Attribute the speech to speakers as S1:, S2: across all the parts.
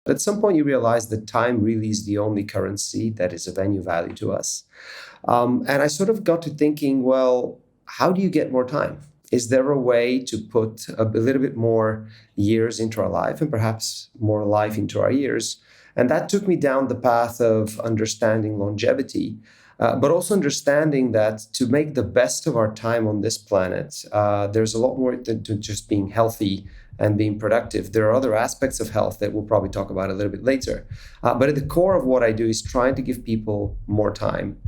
S1: At some point, you realize that time really is the only currency that is of any value to us. And I sort of got to thinking, well, how do you get more time? Is there a way to put a little bit more years into our life and perhaps more life into our years? And that took me down the path of understanding longevity, but also understanding that to make the best of our time on this planet, there's a lot more than to just being healthy and being productive. There are other aspects of health that we'll probably talk about a little bit later. But at the core of what I do is trying to give people more time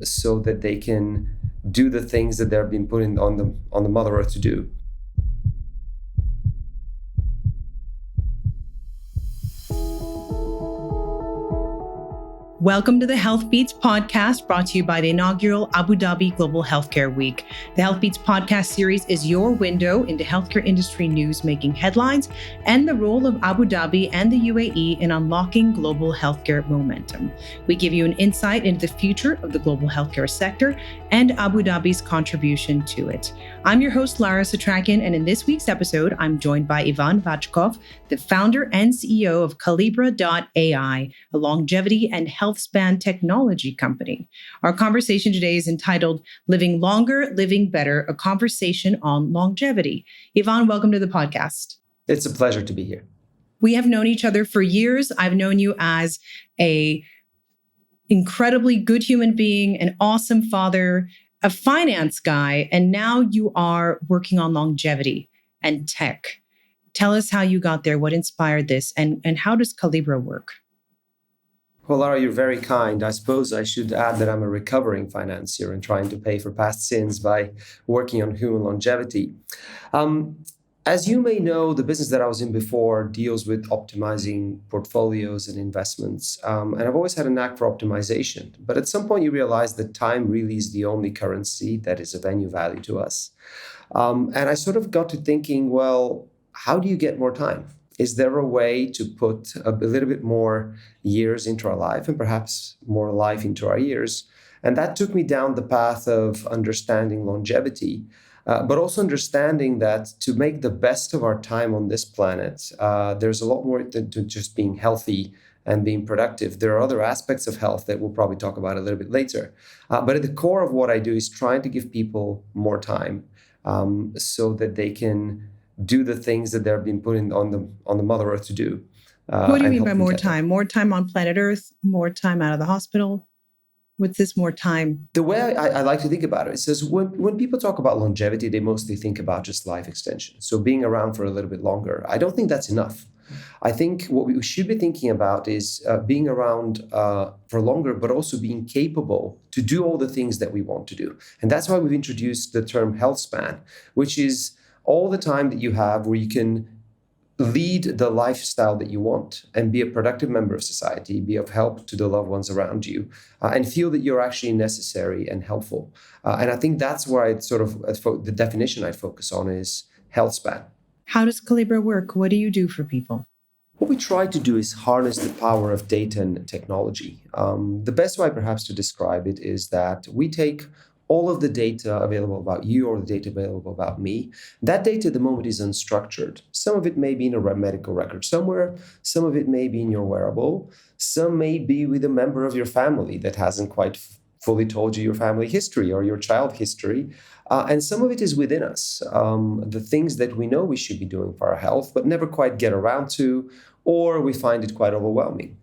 S1: so that they can do the things that they're being put on the Mother Earth to do.
S2: Welcome to the Health Beats podcast, brought to you by the inaugural Abu Dhabi Global Healthcare Week. The Health Beats podcast series is your window into healthcare industry news making headlines and the role of Abu Dhabi and the UAE in unlocking global healthcare momentum. We give you an insight into the future of the global healthcare sector and Abu Dhabi's contribution to it. I'm your host, Lara Satrakian, and in this week's episode, I'm joined by Ivan Vatchkov, the founder and CEO of Kalibra.ai, a longevity and healthspan technology company. Our conversation today is entitled Living Longer, Living Better, a conversation on longevity. Ivan, welcome to the podcast.
S1: It's a pleasure to be here.
S2: We have known each other for years. I've known you as an incredibly good human being, an awesome father, a finance guy, and now you are working on longevity and tech. Tell us how you got there, what inspired this, and how does Kalibra work?
S1: Well, Lara, you're very kind. I suppose I should add that I'm a recovering financier and trying to pay for past sins by working on human longevity. As you may know, the business that I was in before deals with optimizing portfolios and investments. And I've always had a knack for optimization. But at some point, you realize that time really is the only currency that is of any value to us. And I sort of got to thinking, well, how do you get more time? Is there a way to put a little bit more years into our life and perhaps more life into our years? And that took me down the path of understanding longevity, but also understanding that to make the best of our time on this planet, there's a lot more than to just being healthy and being productive. There are other aspects of health that we'll probably talk about a little bit later. But at the core of what I do is trying to give people more time so that they can do the things that they're being put on the Mother Earth to do.
S2: What do you mean by more time? More time on planet Earth? More time out of the hospital? What's this more time?
S1: The way I like to think about it is when people talk about longevity, they mostly think about just life extension. So being around for a little bit longer. I don't think that's enough. I think what we should be thinking about is being around for longer, but also being capable to do all the things that we want to do. And that's why we've introduced the term healthspan, which is all the time that you have where you can lead the lifestyle that you want and be a productive member of society, be of help to the loved ones around you, and feel that you're actually necessary and helpful. And I think that's where I the definition I focus on is health span.
S2: How does Kalibra work? What do you do for people?
S1: What we try to do is harness the power of data and technology. The best way perhaps to describe it is that we take all of the data available about you or the data available about me. That data at the moment is unstructured. Some of it may be in a medical record somewhere. Some of it may be in your wearable. Some may be with a member of your family that hasn't quite fully told you your family history or your child history. And some of it is within us, the things that we know we should be doing for our health, but never quite get around to, or we find it quite overwhelming.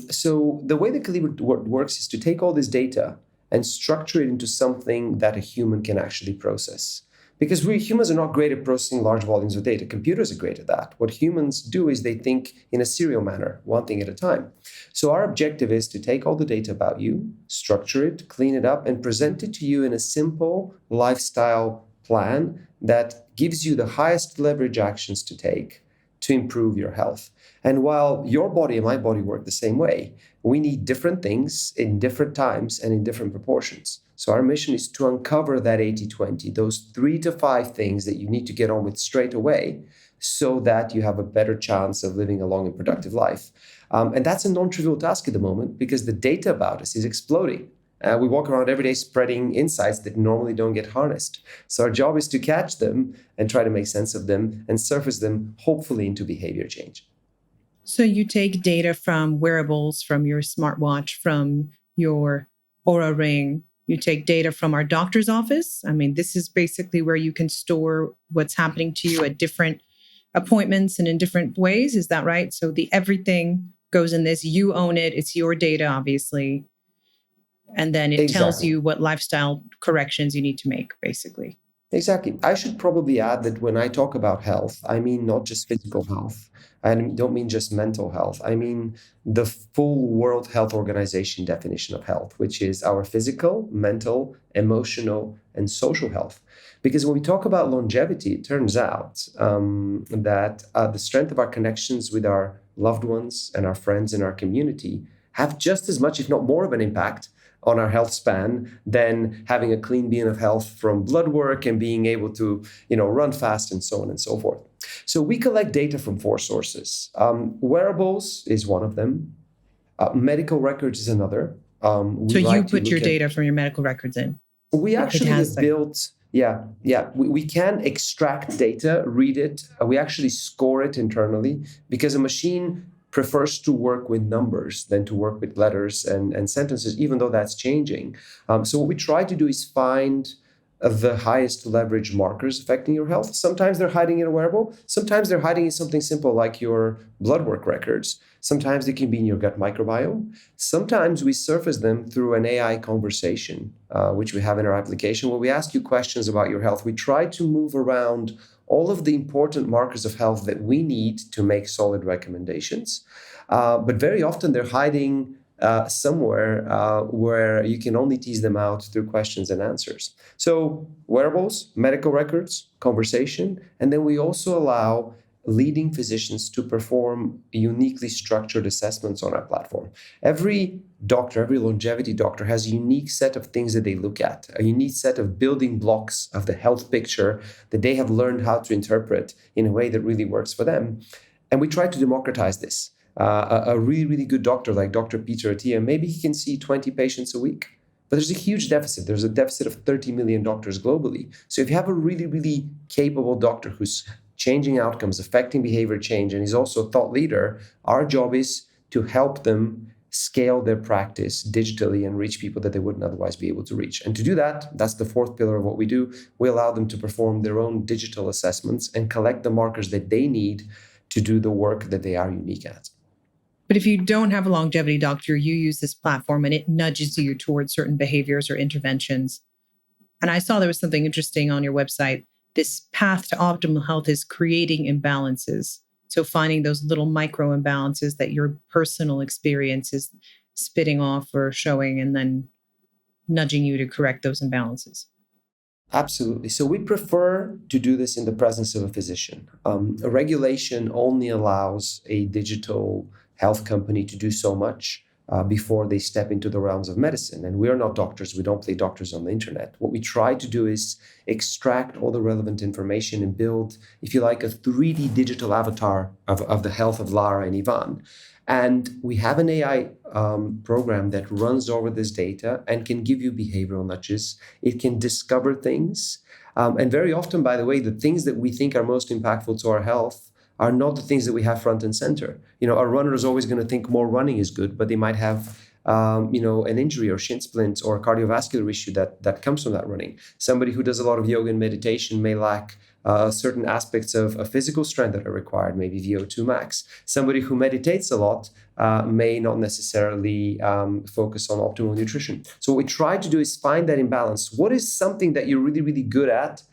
S1: So the way that Kalibra works is to take all this data and structure it into something that a human can actually process. Because we humans are not great at processing large volumes of data. Computers are great at that. What humans do is they think in a serial manner, one thing at a time. So our objective is to take all the data about you, structure it, clean it up, and present it to you in a simple lifestyle plan that gives you the highest leverage actions to take to improve your health. And while your body and my body work the same way, we need different things in different times and in different proportions. So our mission is to uncover that 80-20, those 3 to 5 things that you need to get on with straight away so that you have a better chance of living a long and productive life. And that's a non-trivial task at the moment because the data about us is exploding. We walk around every day spreading insights that normally don't get harnessed. So our job is to catch them and try to make sense of them and surface them, hopefully, into behavior change.
S2: So you take data from wearables, from your smartwatch, from your Aura Ring. You take data from our doctor's office. I mean, this is basically where you can store what's happening to you at different appointments and in different ways. Is that right? So the everything goes in this. You own it. It's your data, obviously. And then it tells
S1: Exactly.
S2: you what lifestyle corrections you need to make, basically.
S1: Exactly. I should probably add that when I talk about health, I mean not just physical health. I don't mean just mental health. I mean the full World Health Organization definition of health, which is our physical, mental, emotional, and social health. Because when we talk about longevity, it turns out that the strength of our connections with our loved ones and our friends in our community have just as much, if not more, of an impact on our health span than having a clean being of health from blood work and being able to, run fast and so on and so forth. So we collect data from four sources. Wearables is one of them. Medical records is another.
S2: So
S1: We
S2: you
S1: like to
S2: put your
S1: look at.
S2: data from your medical records in.
S1: We
S2: It
S1: actually
S2: has
S1: have
S2: like,
S1: built. Yeah. We can extract data, read it. We actually score it internally because a machine prefers to work with numbers than to work with letters and sentences, even though that's changing. So what we try to do is find the highest leverage markers affecting your health. Sometimes they're hiding in a wearable. Sometimes they're hiding in something simple like your blood work records. Sometimes they can be in your gut microbiome. Sometimes we surface them through an AI conversation, which we have in our application, where we ask you questions about your health. We try to move around all of the important markers of health that we need to make solid recommendations. But very often they're hiding somewhere where you can only tease them out through questions and answers. So wearables, medical records, conversation, and then we also allow leading physicians to perform uniquely structured assessments on our platform. Every doctor, every longevity doctor has a unique set of things that they look at, a unique set of building blocks of the health picture that they have learned how to interpret in a way that really works for them. And we try to democratize this. A really, really good doctor like Dr. Peter Attia, maybe he can see 20 patients a week. But there's a huge deficit. There's a deficit of 30 million doctors globally. So if you have a really, really capable doctor who's changing outcomes, affecting behavior change, and he's also a thought leader, our job is to help them scale their practice digitally and reach people that they wouldn't otherwise be able to reach. And to do that, that's the fourth pillar of what we do. We allow them to perform their own digital assessments and collect the markers that they need to do the work that they are unique at.
S2: but if you don't have a longevity doctor, you use this platform and it nudges you towards certain behaviors or interventions. And I saw there was something interesting on your website. This path to optimal health is creating imbalances. So finding those little micro imbalances that your personal experience is spitting off or showing, and then nudging you to correct those imbalances.
S1: Absolutely. So we prefer to do this in the presence of a physician. A regulation only allows a digital health company to do so much before they step into the realms of medicine. And we are not doctors. We don't play doctors on the internet. What we try to do is extract all the relevant information and build, if you like, a 3D digital avatar of the health of Lara and Ivan. And we have an AI program that runs over this data and can give you behavioral nudges. It can discover things. And very often, by the way, the things that we think are most impactful to our health are not the things that we have front and center. A runner is always going to think more running is good, but they might have an injury or shin splints or a cardiovascular issue that comes from that running. Somebody who does a lot of yoga and meditation may lack certain aspects of physical strength that are required, maybe VO2 max. Somebody who meditates a lot may not necessarily focus on optimal nutrition. So what we try to do is find that imbalance. What is something that you're really, really good at?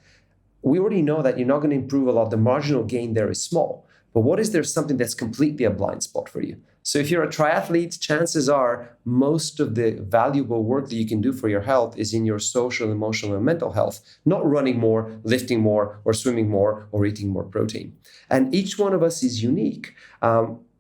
S1: We already know that you're not going to improve a lot. The marginal gain there is small. But what is there something that's completely a blind spot for you? So if you're a triathlete, chances are most of the valuable work that you can do for your health is in your social, emotional, and mental health, not running more, lifting more, or swimming more, or eating more protein. And each one of us is unique.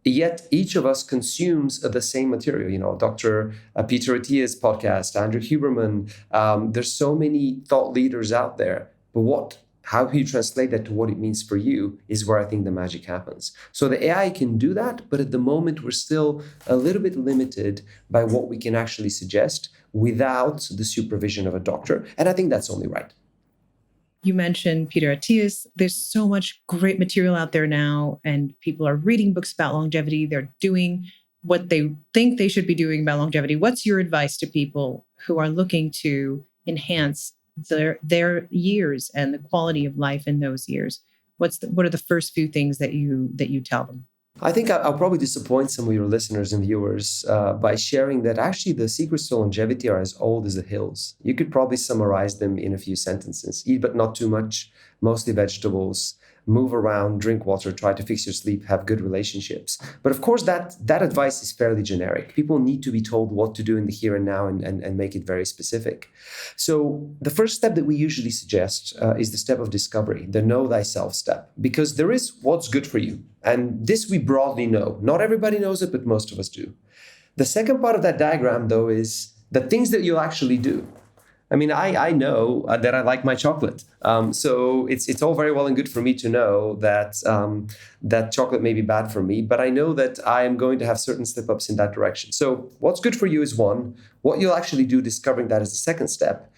S1: Yet each of us consumes the same material. Dr. Peter Attia's podcast, Andrew Huberman. There's so many thought leaders out there. But how you translate that to what it means for you is where I think the magic happens. So the AI can do that, but at the moment we're still a little bit limited by what we can actually suggest without the supervision of a doctor. And I think that's only right.
S2: You mentioned Peter Attias. There's so much great material out there now, and people are reading books about longevity. They're doing what they think they should be doing about longevity. What's your advice to people who are looking to enhance their years and the quality of life in those years? What are the first few things that you tell them?
S1: I think I'll probably disappoint some of your listeners and viewers by sharing that actually the secrets to longevity are as old as the hills. You could probably summarize them in a few sentences. Eat but not too much, mostly vegetables, move around, drink water, try to fix your sleep, have good relationships. But of course, that advice is fairly generic. People need to be told what to do in the here and now and make it very specific. So the first step that we usually suggest is the step of discovery, the know thyself step, because there is what's good for you. And this we broadly know. Not everybody knows it, but most of us do. The second part of that diagram, though, is the things that you'll actually do. I mean, I know that I like my chocolate. So it's all very well and good for me to know that that chocolate may be bad for me, but I know that I am going to have certain slip-ups in that direction. So what's good for you is one. What you'll actually do, discovering that, is the second step.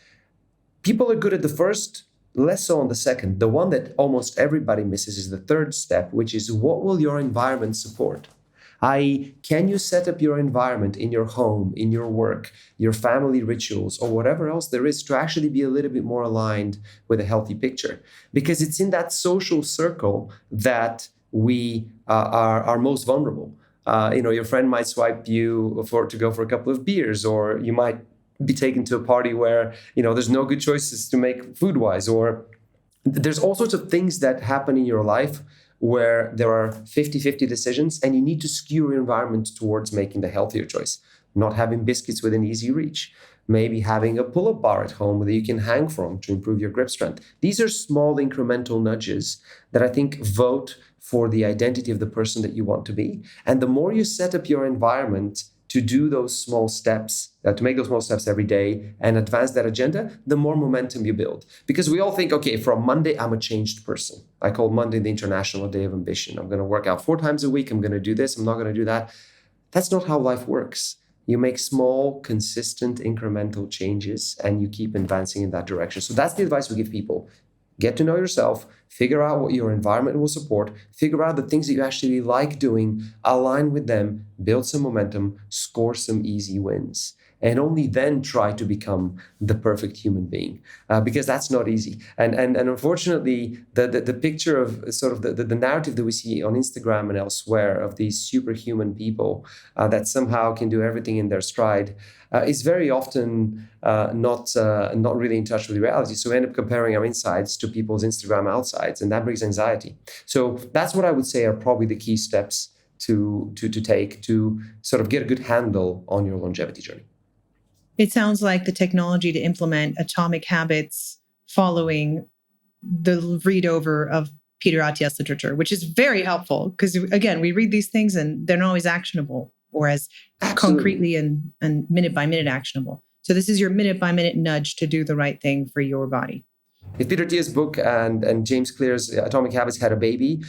S1: People are good at the first, less so on the second. The one that almost everybody misses is the third step, which is what will your environment support? Can you set up your environment in your home, in your work, your family rituals, or whatever else there is to actually be a little bit more aligned with a healthy picture? Because it's in that social circle that we are most vulnerable. Your friend might swipe you to go for a couple of beers, or you might be taken to a party where, there's no good choices to make food-wise, or there's all sorts of things that happen in your life where there are 50-50 decisions, and you need to skew your environment towards making the healthier choice. Not having biscuits within easy reach. Maybe having a pull-up bar at home that you can hang from to improve your grip strength. These are small incremental nudges that I think vote for the identity of the person that you want to be. And the more you set up your environment to do those small steps, to make those small steps every day and advance that agenda, the more momentum you build. Because we all think, okay, from Monday, I'm a changed person. I call Monday the International Day of Ambition. I'm going to work out 4 times a week. I'm going to do this. I'm not going to do that. That's not how life works. You make small, consistent, incremental changes, and you keep advancing in that direction. So that's the advice we give people. Get to know yourself, figure out what your environment will support, figure out the things that you actually like doing, align with them, build some momentum, score some easy wins. And only then try to become the perfect human being, because that's not easy. And unfortunately, the picture of sort of the narrative that we see on Instagram and elsewhere of these superhuman people that somehow can do everything in their stride is very often not really in touch with reality. So we end up comparing our insides to people's Instagram outsides, and that brings anxiety. So that's what I would say are probably the key steps to take to sort of get a good handle on your longevity journey.
S2: It sounds like the technology to implement atomic habits following the read over of Peter Attias literature, which is very helpful because, again, we read these things and they're not always actionable or as concretely and minute by minute actionable. So this is your minute by minute nudge to do the right thing for your body.
S1: If Peter Thiel's book and James Clear's Atomic Habits had a baby,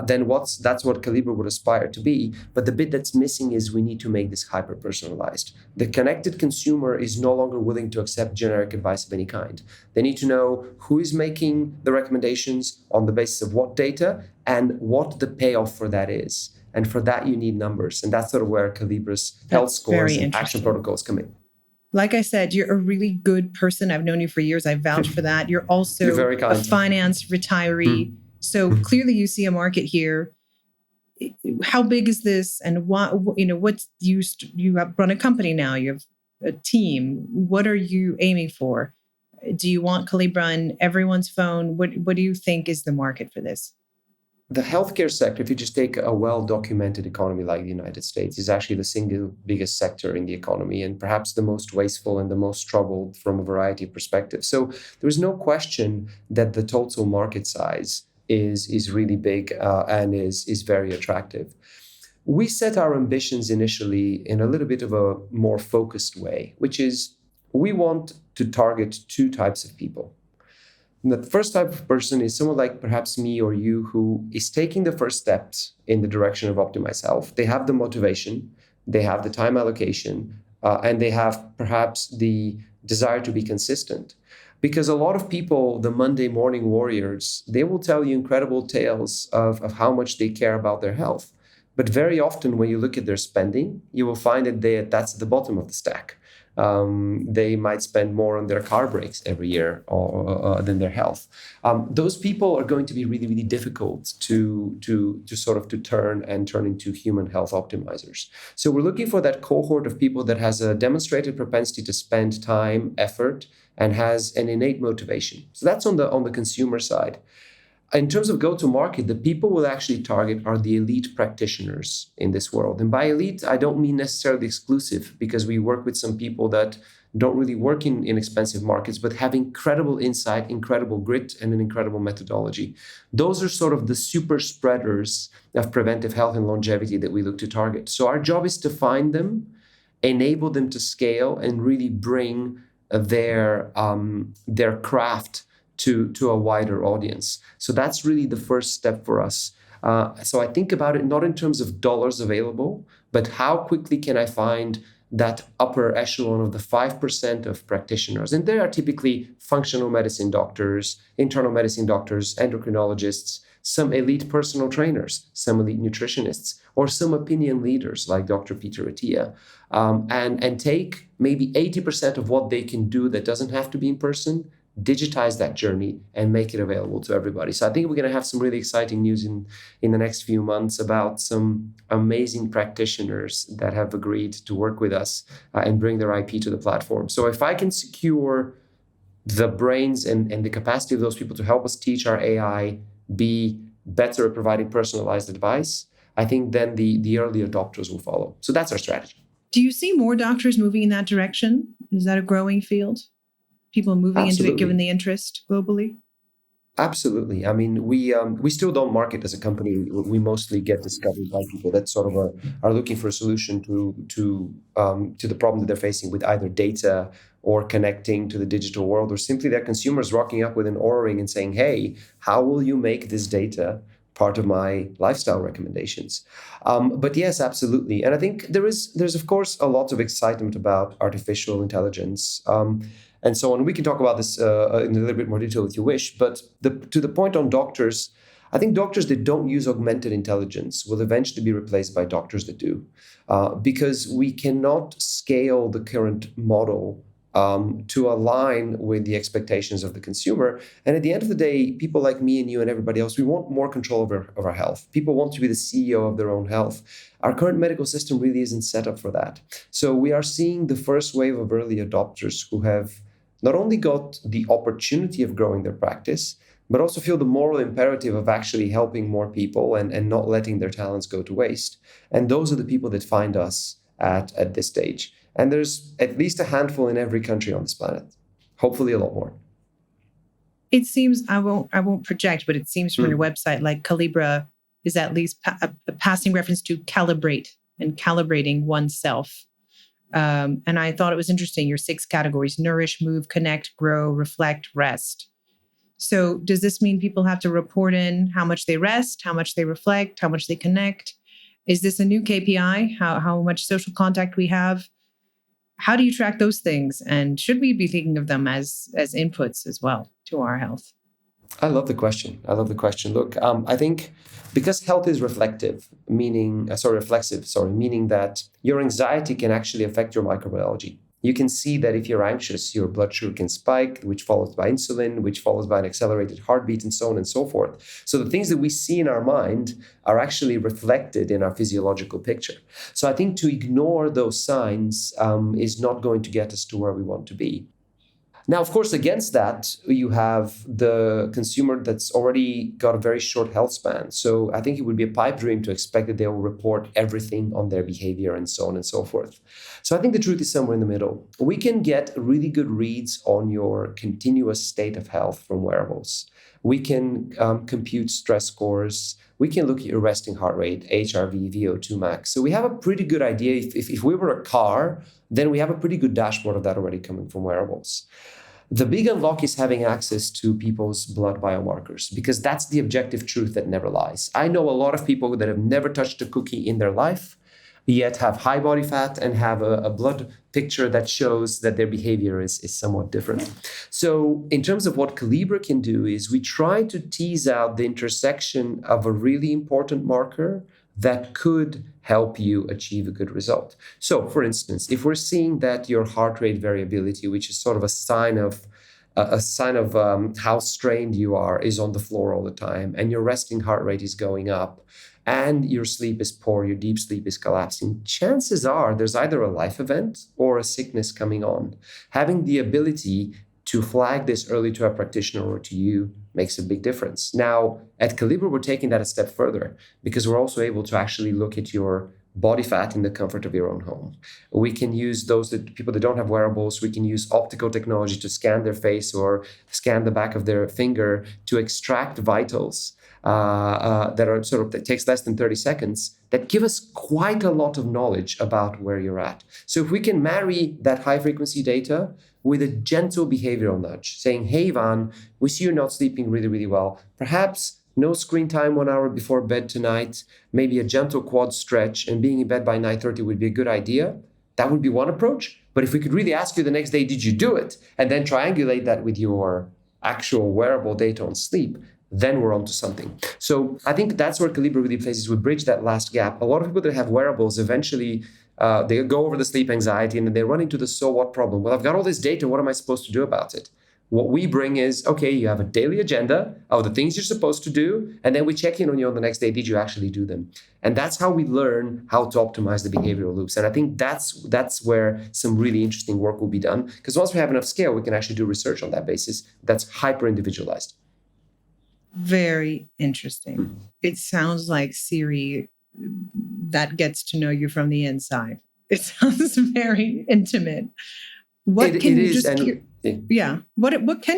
S1: then that's what Kalibra would aspire to be. But the bit that's missing is we need to make this hyper-personalized. The connected consumer is no longer willing to accept generic advice of any kind. They need to know who is making the recommendations, on the basis of what data, and what the payoff for that is. And for that, you need numbers. And that's sort of where Calibra's health scores and action protocols come in.
S2: Like I said, you're a really good person. I've known you for years. I vouch for that. You're also
S1: very kind.
S2: A finance retiree. So clearly you see a market here. How big is this? And what's you have run a company now. You have a team. What are you aiming for? Do you want Kalibra on everyone's phone? What do you think is the market for this?
S1: The healthcare sector, if you just take a well-documented economy like the United States, is actually the single biggest sector in the economy and perhaps the most wasteful and the most troubled from a variety of perspectives. So there is no question that the total market size is really big and is very attractive. We set our ambitions initially in a little bit of a more focused way, which is we want to target 2 types of people. And the first type of person is someone like perhaps me or you who is taking the first steps in the direction of Optimize Health. They have the motivation, they have the time allocation, and they have perhaps the desire to be consistent. Because a lot of people, the Monday morning warriors, they will tell you incredible tales of how much they care about their health. But very often, when you look at their spending, you will find that that's at the bottom of the stack. They might spend more on their car brakes every year than their health. Those people are going to be really, really difficult to sort of to turn into human health optimizers. So we're looking for that cohort of people that has a demonstrated propensity to spend time, effort, and has an innate motivation. So that's on the consumer side. In terms of go-to-market, the people we'll actually target are the elite practitioners in this world. And by elite, I don't mean necessarily exclusive, because we work with some people that don't really work in expensive markets, but have incredible insight, incredible grit, and an incredible methodology. Those are sort of the super spreaders of preventive health and longevity that we look to target. So our job is to find them, enable them to scale, and really bring their craft to a wider audience. So that's really the first step for us. So I think about it not in terms of dollars available, but how quickly can I find that upper echelon of the 5% of practitioners. And they are typically functional medicine doctors, internal medicine doctors, endocrinologists, some elite personal trainers, some elite nutritionists, or some opinion leaders like Dr. Peter Attia, and take maybe 80% of what they can do that doesn't have to be in person, digitize that journey, and make it available to everybody. So I think we're going to have some really exciting news in the next few months about some amazing practitioners that have agreed to work with us and bring their IP to the platform. So if I can secure the brains and the capacity of those people to help us teach our AI be better at providing personalized advice, I think then the early adopters will follow. So that's our strategy.
S2: Do you see more doctors moving in that direction? Is that a growing field? People moving into it given the interest globally?
S1: Absolutely. I mean, we still don't market as a company. We mostly get discovered by people that sort of are looking for a solution to the problem that they're facing with either data or connecting to the digital world, or simply their consumers rocking up with an Oura Ring and saying, "Hey, how will you make this data part of my lifestyle recommendations?" But yes, absolutely. And I think there's of course a lot of excitement about artificial intelligence. And so on. We can talk about this in a little bit more detail if you wish. But to the point on doctors, I think doctors that don't use augmented intelligence will eventually be replaced by doctors that do, because we cannot scale the current model to align with the expectations of the consumer. And at the end of the day, people like me and you and everybody else, we want more control of our health. People want to be the CEO of their own health. Our current medical system really isn't set up for that. So we are seeing the first wave of early adopters who have not only got the opportunity of growing their practice, but also feel the moral imperative of actually helping more people and not letting their talents go to waste. And those are the people that find us at this stage. And there's at least a handful in every country on this planet. Hopefully a lot more.
S2: It seems, I won't project, but it seems from your website like Kalibra is at least a passing reference to calibrate and calibrating oneself. And I thought it was interesting, your 6 categories: nourish, move, connect, grow, reflect, rest. So does this mean people have to report in how much they rest, how much they reflect, how much they connect? Is this a new KPI? How much social contact we have? How do you track those things? And should we be thinking of them as inputs as well to our health?
S1: I love the question. Look, I think because health is reflexive, meaning that your anxiety can actually affect your microbiology. You can see that if you're anxious, your blood sugar can spike, which follows by insulin, which follows by an accelerated heartbeat, and so on and so forth. So the things that we see in our mind are actually reflected in our physiological picture. So I think to ignore those signs is not going to get us to where we want to be. Now, of course, against that, you have the consumer that's already got a very short health span. So I think it would be a pipe dream to expect that they will report everything on their behavior and so on and so forth. So I think the truth is somewhere in the middle. We can get really good reads on your continuous state of health from wearables. We can compute stress scores. We can look at your resting heart rate, HRV, VO2 max. So we have a pretty good idea. If we were a car, then we have a pretty good dashboard of that already coming from wearables. The big unlock is having access to people's blood biomarkers, because that's the objective truth that never lies. I know a lot of people that have never touched a cookie in their life. yet have high body fat and have a blood picture that shows that their behavior is somewhat different. So in terms of what Kalibra can do is we try to tease out the intersection of a really important marker that could help you achieve a good result. So for instance, if we're seeing that your heart rate variability, which is sort of a sign of how strained you are, is on the floor all the time, and your resting heart rate is going up, and your sleep is poor, your deep sleep is collapsing, chances are there's either a life event or a sickness coming on. Having the ability to flag this early to a practitioner or to you makes a big difference. Now, at Kalibra, we're taking that a step further because we're also able to actually look at your body fat in the comfort of your own home. We can use people that don't have wearables. We can use optical technology to scan their face or scan the back of their finger to extract vitals that takes less than 30 seconds that give us quite a lot of knowledge about where you're at. So if we can marry that high frequency data with a gentle behavioral nudge, saying, hey, Ivan, we see you're not sleeping really, really well. Perhaps no screen time 1 hour before bed tonight, maybe a gentle quad stretch, and being in bed by 9:30 would be a good idea. That would be one approach. But if we could really ask you the next day, did you do it? And then triangulate that with your actual wearable data on sleep, then we're onto something. So I think that's where Kalibra really plays, is we bridge that last gap. A lot of people that have wearables eventually they go over the sleep anxiety and then they run into the so what problem. Well, I've got all this data. What am I supposed to do about it? What we bring is, okay, you have a daily agenda of the things you're supposed to do, and then we check in on you on the next day. Did you actually do them? And that's how we learn how to optimize the behavioral loops. And I think that's where some really interesting work will be done. Because once we have enough scale, we can actually do research on that basis that's hyper individualized.
S2: Very interesting. It sounds like Siri that gets to know you from the inside. It sounds very intimate. What can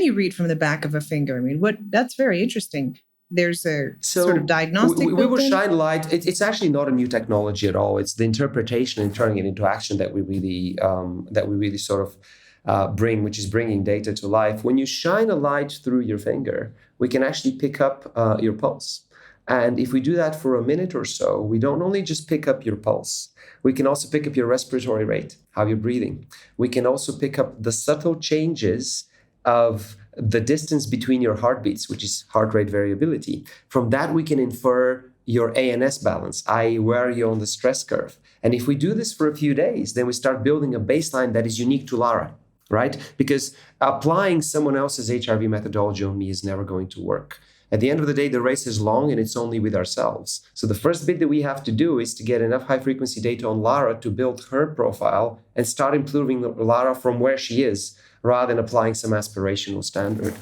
S2: you read from the back of a finger? I mean, that's very interesting. There's a sort of diagnostic.
S1: We will shine light. It's actually not a new technology at all. It's the interpretation and turning it into action that we really sort of bring, which is bringing data to life. When you shine a light through your finger, we can actually pick up your pulse. And if we do that for a minute or so, we don't only just pick up your pulse, we can also pick up your respiratory rate, how you're breathing. We can also pick up the subtle changes of the distance between your heartbeats, which is heart rate variability. From that, we can infer your ANS balance, i.e., where are you on the stress curve? And if we do this for a few days, then we start building a baseline that is unique to Lara, right? Because applying someone else's HRV methodology on me is never going to work. At the end of the day, the race is long and it's only with ourselves. So the first bit that we have to do is to get enough high frequency data on Lara to build her profile and start improving Lara from where she is, rather than applying some aspirational standard.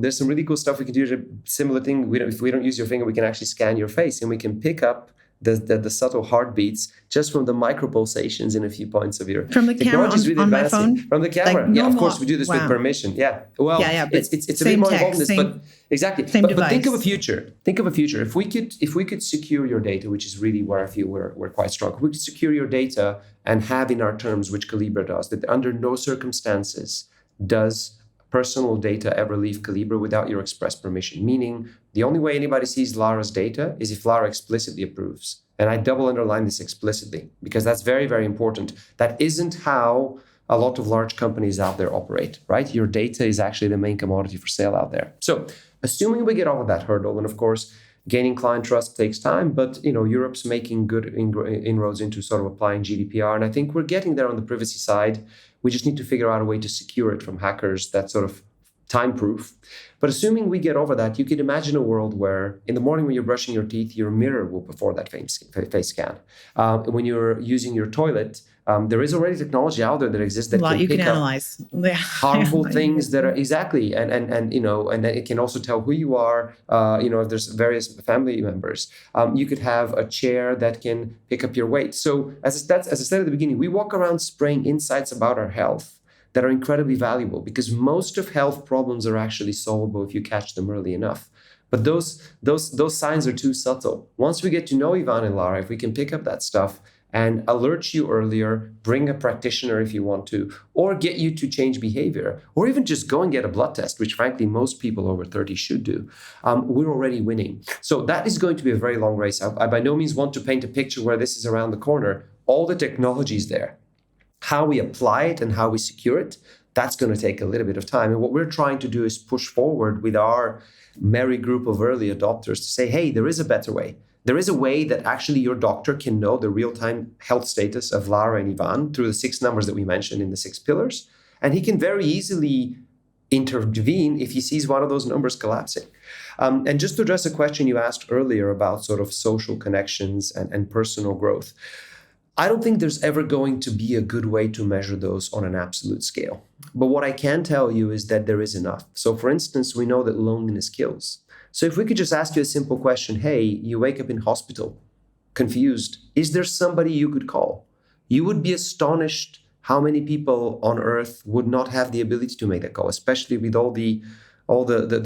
S1: There's some really cool stuff we can do. Similar thing, if we don't use your finger, we can actually scan your face and we can pick up the subtle heartbeats just from the micro pulsations in a few points of your
S2: from the camera on my phone.
S1: From the camera, like of course we do this with permission. Yeah, well, but it's a bit more involved in this, but exactly. But think of a future. If we could secure your data, which is really where I feel we're quite strong. If we could secure your data and have in our terms, which Kalibra does, that under no circumstances does personal data ever leave Kalibra without your express permission, meaning the only way anybody sees Lara's data is if Lara explicitly approves. And I double underline this explicitly, because that's very, very important. That isn't how a lot of large companies out there operate, right? Your data is actually the main commodity for sale out there. So assuming we get over that hurdle, and of course, gaining client trust takes time, but Europe's making good inroads into sort of applying GDPR. And I think we're getting there on the privacy side. We just need to figure out a way to secure it from hackers that's sort of time-proof. But assuming we get over that, you could imagine a world where in the morning when you're brushing your teeth, your mirror will perform that face scan. When you're using your toilet, there is already technology out there that exists that can pick
S2: analyze
S1: harmful things that are exactly, and then it can also tell who you are. If there's various family members, you could have a chair that can pick up your weight. So as I said at the beginning, we walk around spraying insights about our health that are incredibly valuable, because most of health problems are actually solvable if you catch them early enough. But those signs are too subtle. Once we get to know Ivan and Lara, if we can pick up that stuff and alert you earlier, bring a practitioner if you want to, or get you to change behavior, or even just go and get a blood test, which frankly most people over 30 should do, we're already winning. So that is going to be a very long race. I by no means want to paint a picture where this is around the corner. All the technology is there. How we apply it and how we secure it, that's going to take a little bit of time. And what we're trying to do is push forward with our merry group of early adopters to say, hey, there is a better way. There is a way that actually your doctor can know the real-time health status of Lara and Ivan through the 6 numbers that we mentioned in the 6 pillars. And he can very easily intervene if he sees one of those numbers collapsing. And just to address a question you asked earlier about sort of social connections and personal growth, I don't think there's ever going to be a good way to measure those on an absolute scale. But what I can tell you is that there is enough. So for instance, we know that loneliness kills. So if we could just ask you a simple question, hey, you wake up in hospital, confused, is there somebody you could call? You would be astonished how many people on earth would not have the ability to make that call, especially with all the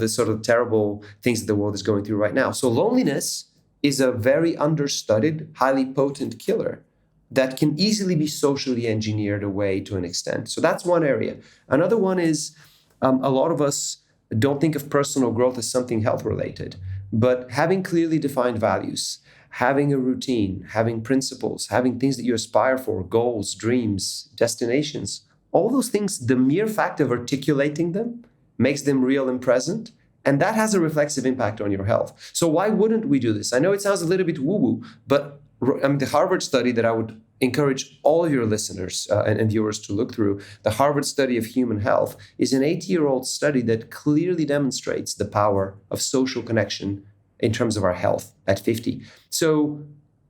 S1: sort of terrible things that the world is going through right now. So loneliness is a very understudied, highly potent killer that can easily be socially engineered away to an extent. So that's one area. Another one is a lot of us don't think of personal growth as something health related, but having clearly defined values, having a routine, having principles, having things that you aspire for, goals, dreams, destinations, all those things, the mere fact of articulating them makes them real and present. And that has a reflexive impact on your health. So why wouldn't we do this? I know it sounds a little bit woo-woo, but the Harvard study that I would encourage all of your listeners and viewers to look through, the Harvard study of human health, is an 80-year-old study that clearly demonstrates the power of social connection in terms of our health at 50. So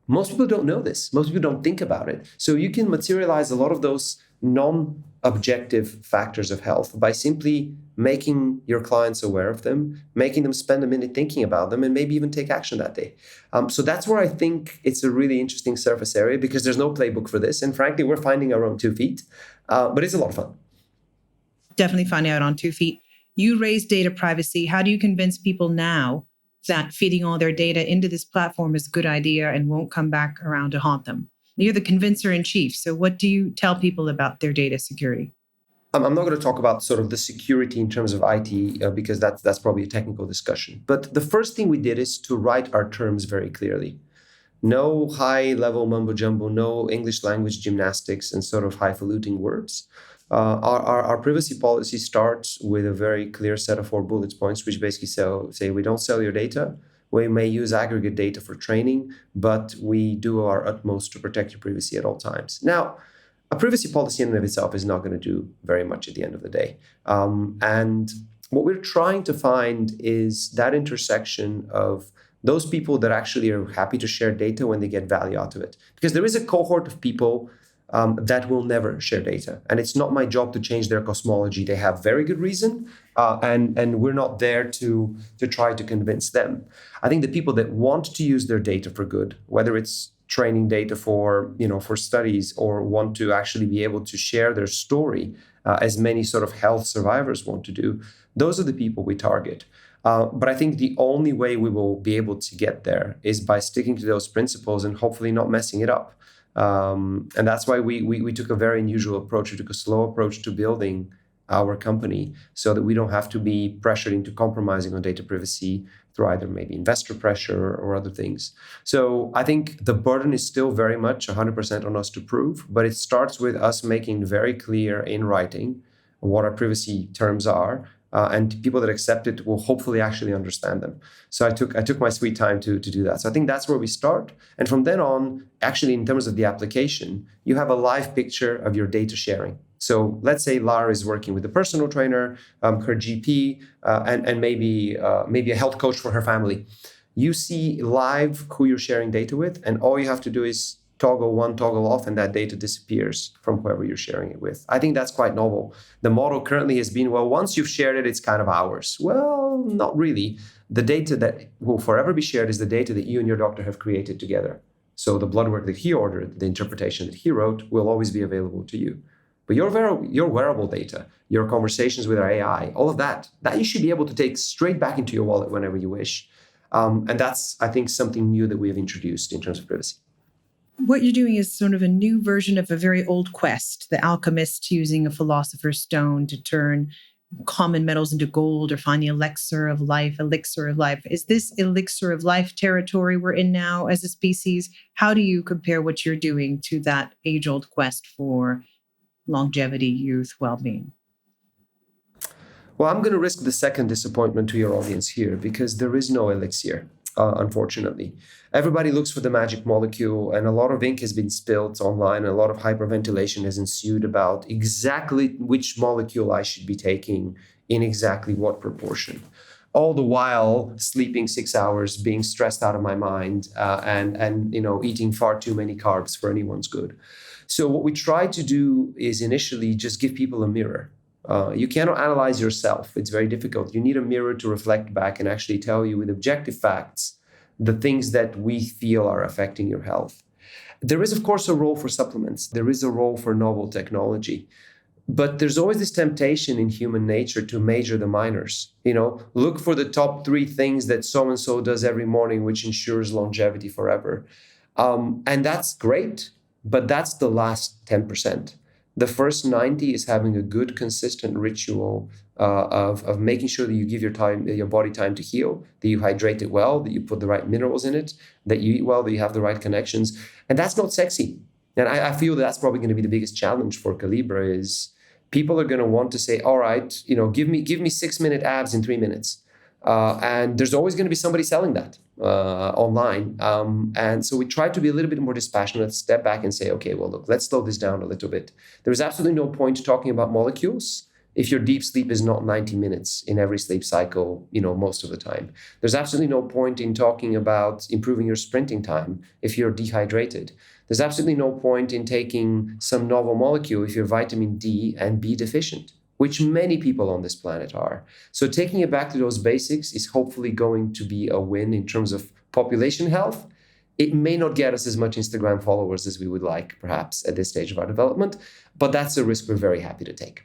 S1: most people don't know this. Most people don't think about it. So you can materialize a lot of those non-objective factors of health by simply making your clients aware of them, making them spend a minute thinking about them, and maybe even take action that day. So that's where I think it's a really interesting surface area, because there's no playbook for this. And frankly, we're finding our own 2 feet, but it's a lot of fun.
S2: Definitely finding out on 2 feet. You raise data privacy. How do you convince people now that feeding all their data into this platform is a good idea and won't come back around to haunt them? You're the convincer in chief. So what do you tell people about their data security?
S1: I'm not going to talk about sort of the security in terms of IT because that's probably a technical discussion. But the first thing we did is to write our terms very clearly. No high-level mumbo-jumbo, no English language gymnastics and sort of highfalutin words. Our privacy policy starts with a very clear set of 4 bullet points, which basically say we don't sell your data. We may use aggregate data for training, but we do our utmost to protect your privacy at all times. Now, a privacy policy in and of itself is not going to do very much at the end of the day. And what we're trying to find is that intersection of those people that actually are happy to share data when they get value out of it. Because there is a cohort of people that will never share data. And it's not my job to change their cosmology. They have very good reason, and we're not there to try to convince them. I think the people that want to use their data for good, whether it's training data for studies, or want to actually be able to share their story, as many sort of health survivors want to do, those are the people we target. But I think the only way we will be able to get there is by sticking to those principles and hopefully not messing it up. And that's why we took a very unusual approach. We took a slow approach to building our company so that we don't have to be pressured into compromising on data privacy through either maybe investor pressure or other things. So I think the burden is still very much 100% on us to prove, but it starts with us making very clear in writing what our privacy terms are. And people that accept it will hopefully actually understand them. So I took my sweet time to do that. So I think that's where we start. And from then on, actually, in terms of the application, you have a live picture of your data sharing. So let's say Lara is working with a personal trainer, her GP, and maybe a health coach for her family. You see live who you're sharing data with, and all you have to do is toggle on, toggle off, and that data disappears from whoever you're sharing it with. I think that's quite novel. The model currently has been, well, once you've shared it, it's kind of ours. Well, not really. The data that will forever be shared is the data that you and your doctor have created together. So the blood work that he ordered, the interpretation that he wrote, will always be available to you. But your wearable data, your conversations with our AI, all of that you should be able to take straight back into your wallet whenever you wish. And that's, I think, something new that we have introduced in terms of privacy.
S2: What you're doing is sort of a new version of a very old quest, the alchemist using a philosopher's stone to turn common metals into gold or find the elixir of life, elixir of life. Is this elixir of life territory we're in now as a species? How do you compare what you're doing to that age-old quest for longevity, youth, well-being?
S1: Well, I'm going to risk the second disappointment to your audience here because there is no elixir, unfortunately. Everybody looks for the magic molecule, and a lot of ink has been spilled online, and a lot of hyperventilation has ensued about exactly which molecule I should be taking in exactly what proportion. All the while sleeping 6 hours, being stressed out of my mind, and eating far too many carbs for anyone's good. So what we try to do is initially just give people a mirror. You cannot analyze yourself. It's very difficult. You need a mirror to reflect back and actually tell you with objective facts the things that we feel are affecting your health. There is, of course, a role for supplements. There is a role for novel technology. But there's always this temptation in human nature to major the minors. Look for the top 3 things that so-and-so does every morning, which ensures longevity forever. And that's great, but that's the last 10%. The first 90 is having a good, consistent ritual of making sure that you give your body time to heal, that you hydrate it well, that you put the right minerals in it, that you eat well, that you have the right connections. And that's not sexy. And I feel that's probably going to be the biggest challenge for Kalibra is people are going to want to say, all right, give me 6-minute abs in 3 minutes. And there's always going to be somebody selling that online. And so we try to be a little bit more dispassionate, step back and say, okay, well, look, let's slow this down a little bit. There's absolutely no point talking about molecules if your deep sleep is not 90 minutes in every sleep cycle, most of the time. There's absolutely no point in talking about improving your sprinting time if you're dehydrated. There's absolutely no point in taking some novel molecule if you're vitamin D and B deficient, which many people on this planet are. So taking it back to those basics is hopefully going to be a win in terms of population health. It may not get us as much Instagram followers as we would like, perhaps, at this stage of our development, but that's a risk we're very happy to take.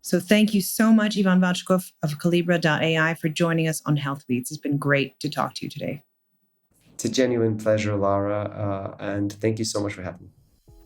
S2: So thank you so much, Ivan Vatchkov of Kalibra.ai, for joining us on Health Beats. It's been great to talk to you today.
S1: It's a genuine pleasure, Lara, and thank you so much for having me.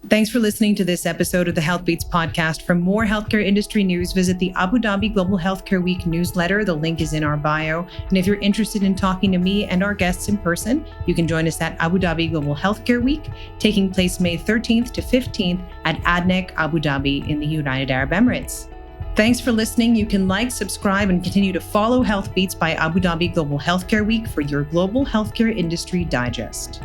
S2: Thanks for listening to this episode of the Health Beats podcast. For more healthcare industry news, visit the Abu Dhabi Global Healthcare Week newsletter. The link is in our bio. And if you're interested in talking to me and our guests in person, you can join us at Abu Dhabi Global Healthcare Week, taking place May 13th to 15th at ADNEC Abu Dhabi in the United Arab Emirates. Thanks for listening. You can like, subscribe, and continue to follow Health Beats by Abu Dhabi Global Healthcare Week for your global healthcare industry digest.